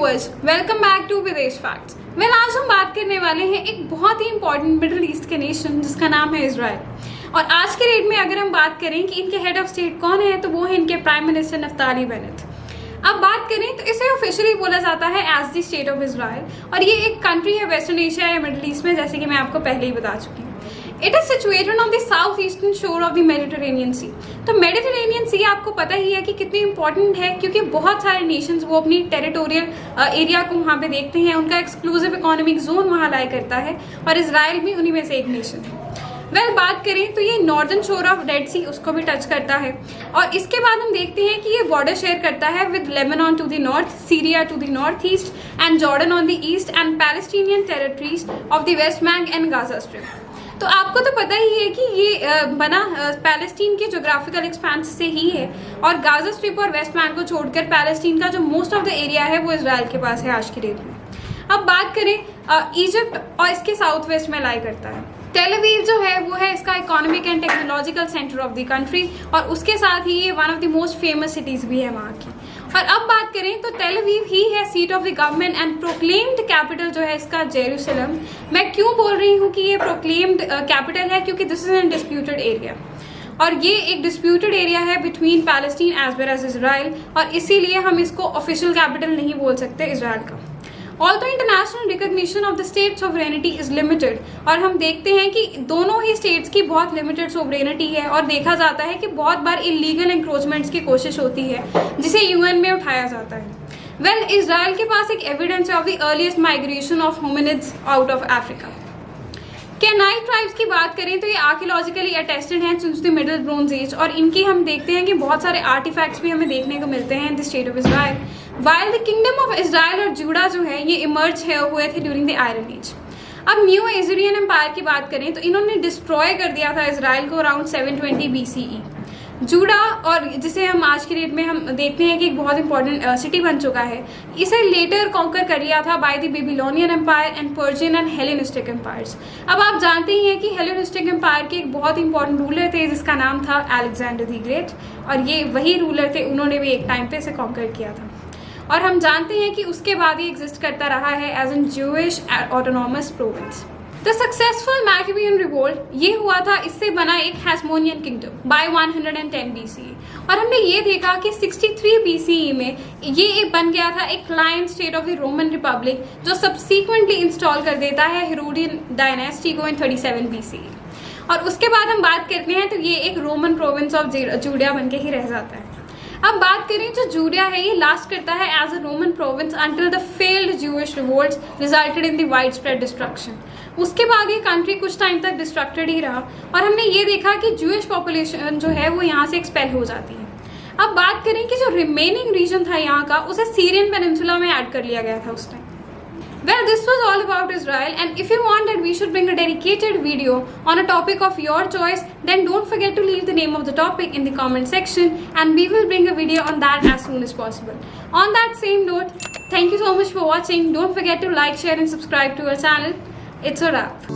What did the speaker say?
Viewers, welcome back to विदेश facts. आज हम बात करने वाले हैं एक बहुत ही इंपॉर्टेंट मिडिल ईस्ट के नेशन जिसका नाम है इजराइल। और आज के डेट में अगर हम बात करें कि इनके हेड ऑफ स्टेट कौन है तो वो है इनके प्राइम मिनिस्टर नफ्ताली बेनेट। अब बात करें तो इसे ऑफिशियली बोला जाता है as the state of Israel और ये एक कंट्री है वेस्टर्न एशिया या मिडिल ईस्ट में, जैसे कि मैं आपको पहले ही बता चुकी हूँ। It is situated on the south eastern शोर ऑफ द मेडिटेरेनियन सी। तो मेडिटेरेनियन सी आपको पता ही है कि कितनी इंपॉर्टेंट है, क्योंकि बहुत सारे नेशंस वो अपनी टेरिटोरियल एरिया को वहाँ पे देखते हैं, उनका एक्सक्लूसिव इकोनॉमिक जोन वहाँ लाया करता है और इजराइल भी उन्हीं में से एक नेशन है। बात करें तो ये नॉर्दर्न शोर ऑफ रेड सी उसको भी टच करता है और इसके बाद हम देखते हैं कि ये बॉर्डर शेयर करता है with Lebanon to the north, Syria to the north east and Jordan on the east and Palestinian territories of the West Bank and Gaza Strip. तो आपको तो पता ही है कि ये बना पैलेस्टीन के जोग्राफिकल एक्सपेंस से ही है और गाजा स्ट्रिप और वेस्ट बैंक को छोड़कर पैलेस्टीन का जो मोस्ट ऑफ द एरिया है वो इजराइल के पास है आज की डेट में। अब बात करें इजिप्ट और इसके साउथ वेस्ट में लाई करता है। टेल अवीव जो है वो है इसका economic and technological centre of the country और उसके साथ ही ये one of the most famous cities भी है वहाँ की। और अब बात करें तो टेल अवीव ही है seat of the government and proclaimed capital जो है इसका जेरूसलम। मैं क्यों बोल रही हूँ कि ये प्रोक्लेम्ड कैपिटल है, क्योंकि this is an disputed area और ये एक डिस्प्यूटेड एरिया है between Palestine as well as Israel और इसीलिए हम इसको ऑफिशियल कैपिटल नहीं बोल सकते इजराइल का। Although international recognition of the state sovereignty is limited और हम देखते हैं कि दोनों ही स्टेट्स की बहुत लिमिटेड सोवरेनिटी है और देखा जाता है कि बहुत बार इलीगल इंक्रोचमेंट्स की कोशिश होती है जिसे यूएन में उठाया जाता है। इजराइल के पास एक एविडेंस है of the earliest migration of hominids out of Africa. Canaanite tribes की बात करें तो ये आर्कियोलॉजिकली अटेस्टेड हैं since the middle bronze age और इनकी हम देखते हैं कि बहुत सारे आर्टिफैक्ट्स भी हमें देखने को मिलते हैं in the state of Israel. While the kingdom of Israel और जूडा जो है ये इमर्ज हुए थे ड्यूरिंग द आयरन एज। अब न्यू एजरियन एम्पायर की बात करें तो इन्होंने डिस्ट्रॉय कर दिया था इजराइल को अराउंड 720 BCE। जूडा और जिसे हम आज की डेट में हम देखते हैं कि एक बहुत इंपॉर्टेंट सिटी बन चुका है, इसे लेटर कॉन्कर कर लिया था by the Babylonian empire and Persian and Hellenistic empires. अब आप जानते ही हैं कि हेलेनिस्टिक एम्पायर के एक बहुत इंपॉर्टेंट रूलर थे जिसका नाम था अलेक्जेंडर द ग्रेट और ये वही रूलर थे, उन्होंने भी एक टाइम पे इसे कॉन्कर किया था और हम जानते हैं कि उसके बाद ही एग्जिस्ट करता रहा है as an Jewish autonomous province. The successful Maccabean revolt ये हुआ था, इससे बना एक हैसमोनियन किंगडम बाय 110 BCE और हमने ये देखा कि 63 BCE में ये एक बन गया था एक client state of the Roman Republic जो सब्सिक्वेंटली इंस्टॉल कर देता है हेरोडियन डायनेस्टी को इन 37 BCE और उसके बाद हम बात करते हैं तो ये एक रोमन प्रोविंस ऑफ जूडिया बन के ही रह जाता है। अब बात करें जो जूडिया है ये लास्ट करता है as a Roman province until the failed Jewish revolts resulted in the wide spread destruction. उसके बाद ये कंट्री कुछ टाइम तक डिस्ट्रक्टेड ही रहा और हमने ये देखा कि ज्यूइश पॉपुलेशन जो है वो यहाँ से एक्सपेल हो जाती है। अब बात करें कि जो रिमेनिंग रीजन था यहाँ का उसे सीरियन पेनिनसुला में ऐड कर लिया गया था उस time. This was all about Israel, and if you want that we should bring a dedicated video on a topic of your choice, then don't forget to leave the name of the topic in the comment section and we will bring a video on that as soon as possible. On that same note, thank you so much for watching. Don't forget to like, share and subscribe to our channel. It's a wrap.